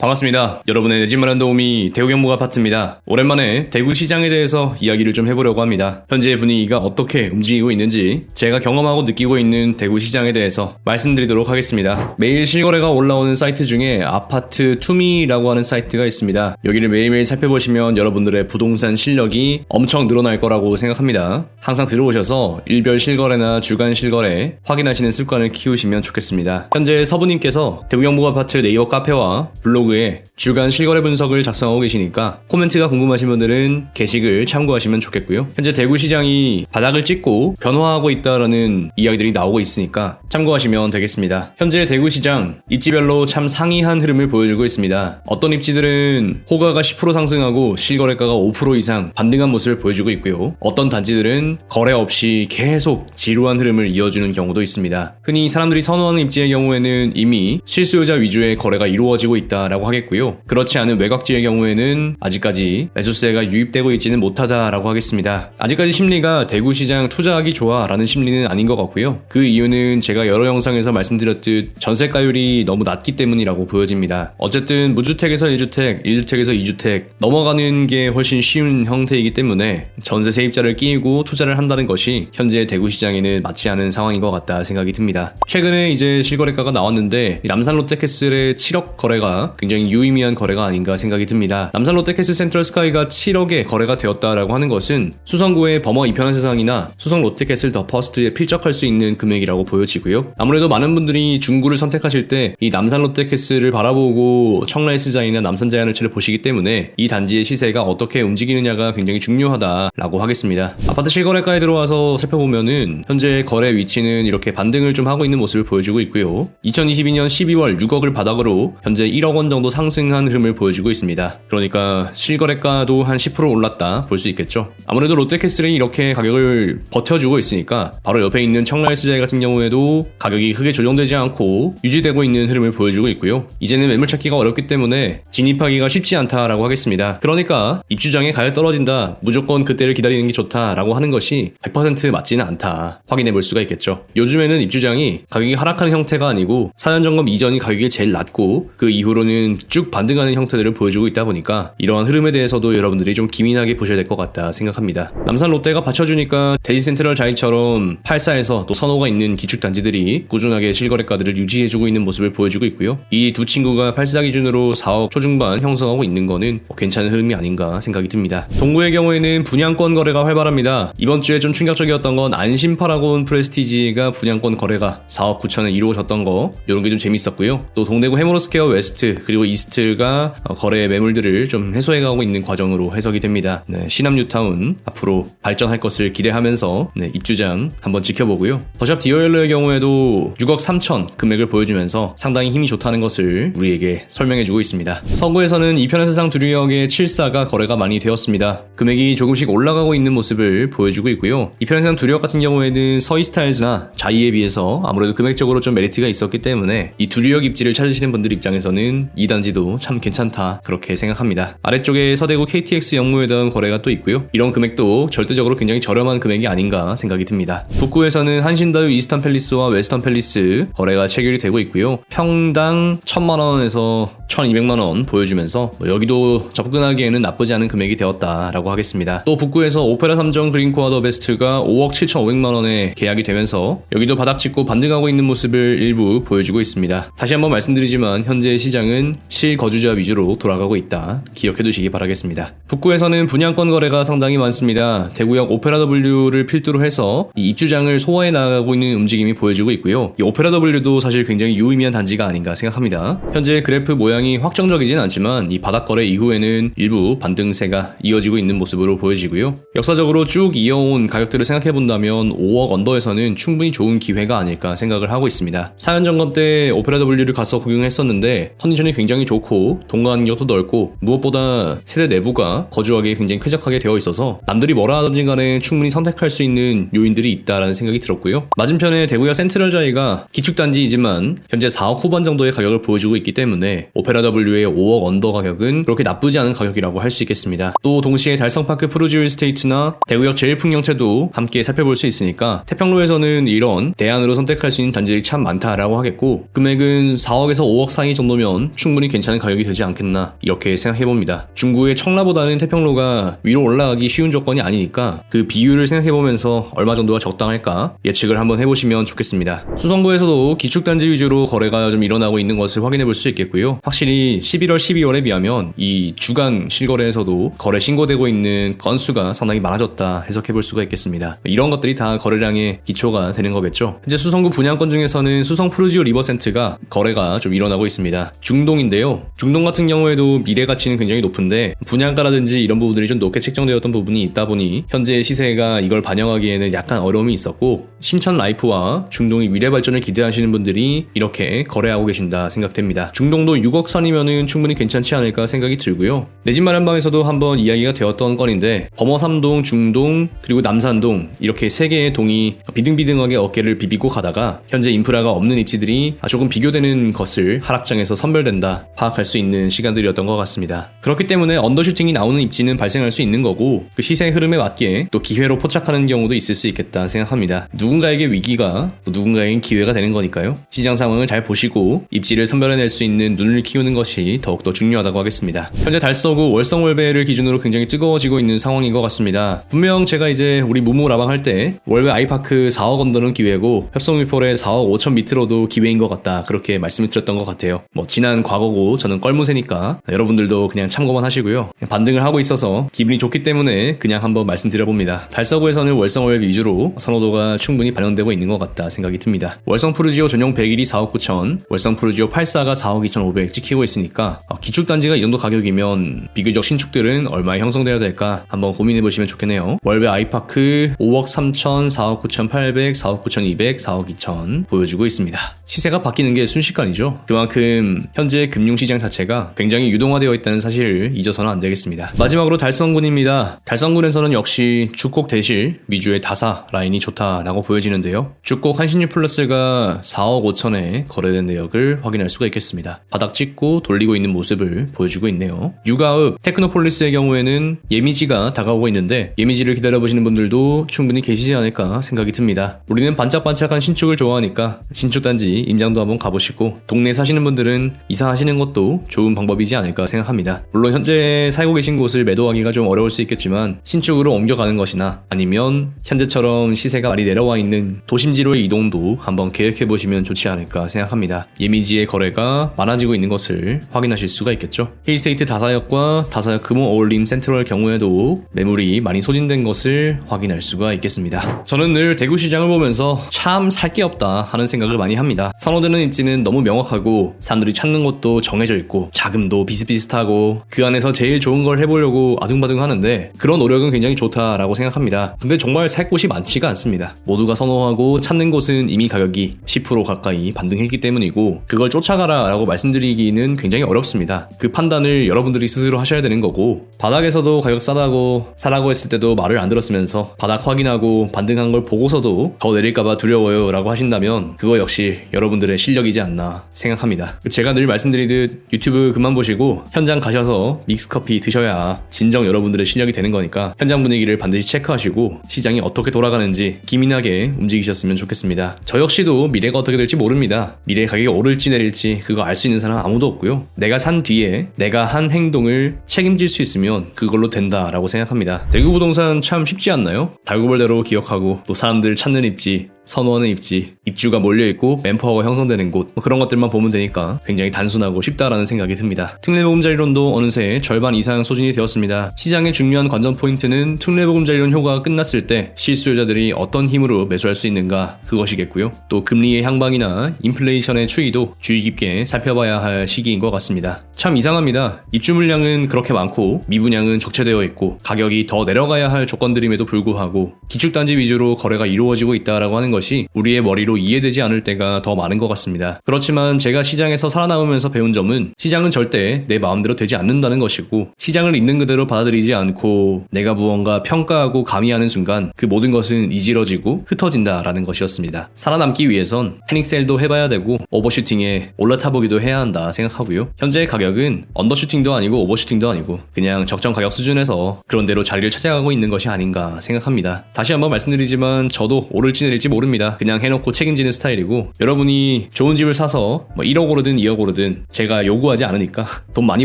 반갑습니다. 여러분의 내 집 마련 도우미 대구경북 아파트입니다. 오랜만에 대구 시장에 대해서 이야기를 좀 해보려고 합니다. 현재 분위기가 어떻게 움직이고 있는지 제가 경험하고 느끼고 있는 대구 시장에 대해서 말씀드리도록 하겠습니다. 매일 실거래가 올라오는 사이트 중에 아파트 투미라고 하는 사이트가 있습니다. 여기를 매일매일 살펴보시면 여러분들의 부동산 실력이 엄청 늘어날 거라고 생각합니다. 항상 들어오셔서 일별 실거래나 주간 실거래 확인하시는 습관을 키우시면 좋겠습니다. 현재 서부님께서 대구경북 아파트 네이버 카페와 블로그에 주간 실거래 분석을 작성하고 계시니까 코멘트가 궁금하신 분들은 게시글 참고하시면 좋겠고요. 현재 대구시장이 바닥을 찍고 변화하고 있다라는 이야기들이 나오고 있으니까 참고하시면 되겠습니다. 현재 대구시장 입지별로 참 상이한 흐름을 보여주고 있습니다. 어떤 입지들은 호가가 10% 상승하고 실거래가가 5% 이상 반등한 모습을 보여주고 있고요. 어떤 단지들은 거래 없이 계속 지루한 흐름을 이어주는 경우도 있습니다. 흔히 사람들이 선호하는 입지의 경우에는 이미 실수요자 위주의 거래가 이루어지고 있다라고 하겠고요. 그렇지 않은 외곽지의 경우에는 아직까지 매수세가 유입되고 있지는 못하다라고 하겠습니다. 아직까지 심리가 대구시장 투자하기 좋아 라는 심리는 아닌 것 같고요. 그 이유는 제가 여러 영상에서 말씀드렸듯 전세가율이 너무 낮기 때문이라고 보여집니다. 어쨌든 무주택에서 1주택, 1주택에서 2주택 넘어가는 게 훨씬 쉬운 형태이기 때문에 전세 세입자를 끼고 투자를 한다는 것이 현재 대구시장에는 맞지 않은 상황인 것 같다 생각이 듭니다. 최근에 이제 실거래가가 나왔는데 남산 롯데캐슬의 7억 거래가 굉장히 유의미한 거래가 아닌가 생각이 듭니다. 남산 롯데캐슬 센트럴스카이가 7억에 거래가 되었다라고 하는 것은 수성구의 버머 이편한 세상이나 수성 롯데캐슬 더 퍼스트에 필적할 수 있는 금액이라고 보여지고요. 아무래도 많은 분들이 중구를 선택하실 때 이 남산 롯데캐슬을 바라보고 청라이스자이나 남산자이언을체를 보시기 때문에 이 단지의 시세가 어떻게 움직이느냐가 굉장히 중요하다라고 하겠습니다. 아파트 실거래가에 들어와서 살펴보면은 현재 거래 위치는 이렇게 반등을 좀 하고 있는 모습을 보여주고 있고요. 2022년 12월 6억을 바닥으로 현재 1억 원 정도 상승한 흐름을 보여주고 있습니다. 그러니까 실거래가도 한 10% 올랐다 볼 수 있겠죠. 아무래도 롯데캐슬이 이렇게 가격을 버텨주고 있으니까 바로 옆에 있는 청라이스자이 같은 경우에도 가격이 크게 조정되지 않고 유지되고 있는 흐름을 보여주고 있고요. 이제는 매물 찾기가 어렵기 때문에 진입하기가 쉽지 않다라고 하겠습니다. 그러니까 입주장의 가격 떨어진다, 무조건 그때를 기다리는 게 좋다라고 하는 것이 100% 맞지는 않다 확인해 볼 수가 있겠죠. 요즘에는 입주장이 가격이 하락하는 형태가 아니고 4년 점검 이전이 가격이 제일 낮고 그 이후로는 쭉 반등하는 형태들을 보여주고 있다 보니까 이러한 흐름에 대해서도 여러분들이 좀 기민하게 보셔야 될 것 같다 생각합니다. 남산 롯데가 받쳐주니까 대지 센트럴 자이처럼 8사에서 또 선호가 있는 기축 단지들이 꾸준하게 실거래가들을 유지해주고 있는 모습을 보여주고 있고요. 이 두 친구가 8사 기준으로 4억 초중반 형성하고 있는 거는 괜찮은 흐름이 아닌가 생각이 듭니다. 동구의 경우에는 분양권 거래가 활발합니다. 이번 주에 좀 충격적이었던 건 안심파라고 프레스티지가 분양권 거래가 4억 9천에 이루어졌던 거, 이런 게 좀 재밌었고요. 또 동대구 해머로스퀘어 웨스트 그리고 이스트가 거래 매물들을 좀 해소해가고 있는 과정으로 해석이 됩니다. 시남 뉴타운 앞으로 발전할 것을 기대하면서 입주장 한번 지켜보고요. 더샵 디어옐로의 경우에도 6억 3천 금액을 보여주면서 상당히 힘이 좋다는 것을 우리에게 설명해주고 있습니다. 서구에서는 이편한 세상 두류역의 7사가 거래가 많이 되었습니다. 금액이 조금씩 올라가고 있는 모습을 보여주고 있고요. 이편한 세상 두류역 같은 경우에는 서이스타일즈나 자이에 비해서 아무래도 금액적으로 좀 메리트가 있었기 때문에 이 두류역 입지를 찾으시는 분들 입장에서는 이 단지도 참 괜찮다 그렇게 생각합니다. 아래쪽에 서대구 KTX 영무회관 거래가 또 있고요. 이런 금액도 절대적으로 굉장히 저렴한 금액이 아닌가 생각이 듭니다. 북구에서는 한신다유 이스턴 팰리스와 웨스턴 팰리스 거래가 체결이 되고 있고요. 평당 1,000만원에서 1,200만원 보여주면서 여기도 접근하기에는 나쁘지 않은 금액이 되었다라고 하겠습니다. 또 북구에서 오페라 3정 그린코아 더 베스트가 5억 7,500만원에 계약이 되면서 여기도 바닥 찍고 반등하고 있는 모습을 일부 보여주고 있습니다. 다시 한번 말씀드리지만 현재 시장은 실거주자 위주로 돌아가고 있다 기억해 두시기 바라겠습니다. 북구에서는 분양권 거래가 상당히 많습니다. 대구역 오페라 W를 필두로 해서 이 입주장을 소화해 나가고 있는 움직임이 보여지고 있고요. 이 오페라 W도 사실 굉장히 유의미한 단지가 아닌가 생각합니다. 현재 그래프 모양이 확정적이진 않지만 이 바닥 거래 이후에는 일부 반등세가 이어지고 있는 모습으로 보여지고요. 역사적으로 쭉 이어온 가격들을 생각해 본다면 5억 언더에서는 충분히 좋은 기회가 아닐까 생각을 하고 있습니다. 사연 점검 때 오페라 W를 가서 구경했었는데 컨디션이 굉장히 좋고 동간역도 넓고 무엇보다 세대 내부가 거주하기 굉장히 쾌적하게 되어 있어서 남들이 뭐라 하든지 간에 충분히 선택할 수 있는 요인들이 있다라는 생각이 들었고요. 맞은편에 대구역 센트럴자이가 기축단지이지만 현재 4억 후반 정도의 가격을 보여주고 있기 때문에 오페라 W의 5억 언더 가격은 그렇게 나쁘지 않은 가격이라고 할 수 있겠습니다. 또 동시에 달성파크 프루지오 스테이트나 대구역 제일풍경채도 함께 살펴볼 수 있으니까 태평로에서는 이런 대안으로 선택할 수 있는 단지들이 참 많다라고 하겠고 금액은 4억에서 5억 사이 정도면 충분히 충분히 괜찮은 가격이 되지 않겠나 이렇게 생각해봅니다. 중구의 청라보다는 태평로가 위로 올라가기 쉬운 조건이 아니니까 그 비율을 생각해보면서 얼마 정도가 적당할까 예측을 한번 해보시면 좋겠습니다. 수성구에서도 기축단지 위주로 거래가 좀 일어나고 있는 것을 확인해볼 수 있겠고요. 확실히 11월, 12월에 비하면 이 주간 실거래에서도 거래 신고되고 있는 건수가 상당히 많아졌다 해석해볼 수가 있겠습니다. 이런 것들이 다 거래량의 기초가 되는 거겠죠. 현재 수성구 분양권 중에서는 수성 푸르지오 리버센트가 거래가 좀 일어나고 있습니다. 중동인데요. 중동 같은 경우에도 미래 가치는 굉장히 높은데 분양가라든지 이런 부분들이 좀 높게 책정되었던 부분이 있다 보니 현재 시세가 이걸 반영하기에는 약간 어려움이 있었고 신천 라이프와 중동의 미래 발전을 기대하시는 분들이 이렇게 거래하고 계신다 생각됩니다. 중동도 6억 선이면은 충분히 괜찮지 않을까 생각이 들고요. 내 집 마련방에서도 한번 이야기가 되었던 건인데 범어 3동, 중동, 그리고 남산동 이렇게 세 개의 동이 비등비등하게 어깨를 비비고 가다가 현재 인프라가 없는 입지들이 조금 비교되는 것을 하락장에서 선별된다 파악할 수 있는 시간들이었던 것 같습니다. 그렇기 때문에 언더슈팅이 나오는 입지는 발생할 수 있는 거고 그 시세 흐름에 맞게 또 기회로 포착하는 경우도 있을 수 있겠다 생각합니다. 누군가에게 위기가 또 누군가에겐 기회가 되는 거니까요. 시장 상황을 잘 보시고 입지를 선별해낼 수 있는 눈을 키우는 것이 더욱더 중요하다고 하겠습니다. 현재 달서구 월성월배를 기준으로 굉장히 뜨거워지고 있는 상황인 것 같습니다. 분명 제가 이제 우리 무무라방 할 때 월배 아이파크 4억 언더는 기회고 협성위폴의 4억 5천 밑으로도 기회인 것 같다 그렇게 말씀을 드렸던 것 같아요. 지난 과거고 저는 껄무새니까 여러분들도 그냥 참고만 하시고요. 반등을 하고 있어서 기분이 좋기 때문에 그냥 한번 말씀드려봅니다. 달서구에서는 월성월배 위주로 선호도가 충분히 반영되고 있는 것 같다 생각이 듭니다. 월성 푸르지오 전용 101이 4억 9천, 월성 푸르지오 84가 4억 2,500 찍히고 있으니까 기축단지가 이 정도 가격이면 비교적 신축들은 얼마에 형성되어야 될까 한번 고민해보시면 좋겠네요. 월배 아이파크 5억 3천, 4억 9천 800, 4억 9천 200, 4억 2천 보여주고 있습니다. 시세가 바뀌는 게 순식간이죠. 그만큼 현재 금융시장 자체가 굉장히 유동화되어 있다는 사실을 잊어서는 안 되겠습니다. 마지막으로 달성군입니다. 달성군에서는 역시 주곡 대실 위주의 다사 라인이 좋다라고 보여지는데요. 주곡 한신유 플러스가 4억 5천에 거래된 내역을 확인할 수가 있겠습니다. 바닥 찍고 돌리고 있는 모습을 보여주고 있네요. 유가읍 테크노폴리스의 경우에는 예미지가 다가오고 있는데 예미지를 기다려보시는 분들도 충분히 계시지 않을까 생각이 듭니다. 우리는 반짝반짝한 신축을 좋아하니까 신축단지 임장도 한번 가보시고 동네에 사시는 분들은 이사하시는 것도 좋은 방법이지 않을까 생각합니다. 물론 현재 살고 계신 곳을 매도하기가 좀 어려울 수 있겠지만 신축으로 옮겨가는 것이나 아니면 현재처럼 시세가 많이 내려와 있는 도심지로의 이동도 한번 계획해보시면 좋지 않을까 생각합니다. 예미지의 거래가 많아지고 있는 것을 확인하실 수가 있겠죠. 힐스테이트 다사역과 다사역 금호 어울림 센트럴 경우에도 매물이 많이 소진된 것을 확인할 수가 있겠습니다. 저는 늘 대구시장을 보면서 참 살 게 없다 하는 생각을 많이 합니다. 선호되는 입지는 너무 명확하고 사람들이 찾는 것도 정해져 있고 자금도 비슷비슷하고 그 안에서 제일 좋은 걸 해보려고 아둥바둥 하는데 그런 노력은 굉장히 좋다라고 생각합니다. 근데 정말 살 곳이 많지가 않습니다. 모두가 선호하고 찾는 곳은 이미 가격이 10% 가까이 반등했기 때문이고 그걸 쫓아가라 라고 말씀드리기는 굉장히 어렵습니다. 그 판단을 여러분들이 스스로 하셔야 되는 거고 바닥에서도 가격 싸다고 사라고 했을 때도 말을 안 들었으면서 바닥 확인하고 반등한 걸 보고서도 더 내릴까봐 두려워요 라고 하신다면 그거 역시 여러분들의 실력이지 않나 생각합니다. 제가 늘 말씀드리듯 유튜브 그만 보시고 현장 가셔서 믹스커피 드셔야 진정 여러분들의 실력이 되는 거니까 현장 분위기를 반드시 체크하시고 시장이 어떻게 돌아가는지 기민하게 움직이셨으면 좋겠습니다. 저 역시도 미래가 어떻게 될지 모릅니다. 미래 가격이 오를지 내릴지 그거 알 수 있는 사람 아무도 없고요. 내가 산 뒤에 내가 한 행동을 책임질 수 있으면 그걸로 된다라고 생각합니다. 대구 부동산 참 쉽지 않나요? 달구벌대로 기억하고 또 사람들 찾는 입지 선호하는 입지, 입주가 몰려있고 맨파워가 형성되는 곳 그런 것들만 보면 되니까 굉장히 단순하고 쉽다라는 생각이 듭니다. 특례보금자리론도 어느새 절반 이상 소진이 되었습니다. 시장의 중요한 관전 포인트는 특례보금자리론 효과가 끝났을 때 실수요자들이 어떤 힘으로 매수할 수 있는가 그것이겠고요. 또 금리의 향방이나 인플레이션의 추이도 주의 깊게 살펴봐야 할 시기인 것 같습니다. 참 이상합니다. 입주 물량은 그렇게 많고 미분양은 적체되어 있고 가격이 더 내려가야 할 조건들임에도 불구하고 기축단지 위주로 거래가 이루어지고 있다라고 하는 것이 우리의 머리로 이해되지 않을 때가 더 많은 것 같습니다. 그렇지만 제가 시장에서 살아남으면서 배운 점은 시장은 절대 내 마음대로 되지 않는다는 것이고 시장을 있는 그대로 받아들이지 않고 내가 무언가 평가하고 가미하는 순간 그 모든 것은 이지러지고 흩어진다라는 것이었습니다. 살아남기 위해선 패닉셀도 해봐야 되고 오버슈팅에 올라타보기도 해야 한다 생각하고요. 현재의 가격은 언더슈팅도 아니고 오버슈팅도 아니고 그냥 적정 가격 수준에서 그런 대로 자리를 찾아가고 있는 것이 아닌가 생각합니다. 다시 한번 말씀드리지만 저도 오를지 내릴지 모릅니다. 모릅니다. 그냥 해놓고 책임지는 스타일이고, 여러분이 좋은 집을 사서 뭐 1억으로든 2억으로든 제가 요구하지 않으니까 돈 많이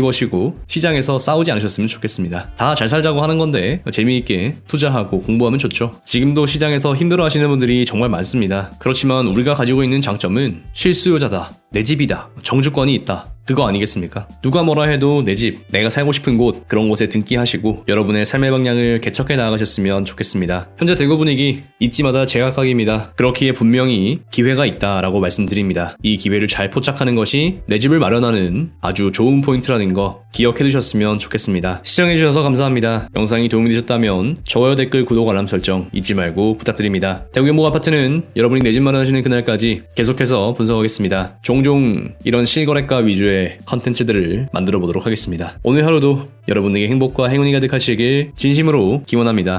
버시고 시장에서 싸우지 않으셨으면 좋겠습니다. 다 잘 살자고 하는 건데 재미있게 투자하고 공부하면 좋죠. 지금도 시장에서 힘들어 하시는 분들이 정말 많습니다. 그렇지만 우리가 가지고 있는 장점은 실수요자다, 내 집이다, 정주권이 있다, 그거 아니겠습니까? 누가 뭐라 해도 내 집, 내가 살고 싶은 곳, 그런 곳에 등기하시고 여러분의 삶의 방향을 개척해 나가셨으면 좋겠습니다. 현재 대구 분위기 잊지마다 제각각입니다. 그렇기에 분명히 기회가 있다라고 말씀드립니다. 이 기회를 잘 포착하는 것이 내 집을 마련하는 아주 좋은 포인트라는 거 기억해 두셨으면 좋겠습니다. 시청해주셔서 감사합니다. 영상이 도움이 되셨다면 좋아요, 댓글, 구독, 알람 설정 잊지 말고 부탁드립니다. 대구 경북 아파트는 여러분이 내 집 마련하시는 그날까지 계속해서 분석하겠습니다. 종종 이런 실거래가 위주의 컨텐츠들을 만들어 보도록 하겠습니다. 오늘 하루도 여러분에게 행복과 행운이 가득하시길 진심으로 기원합니다.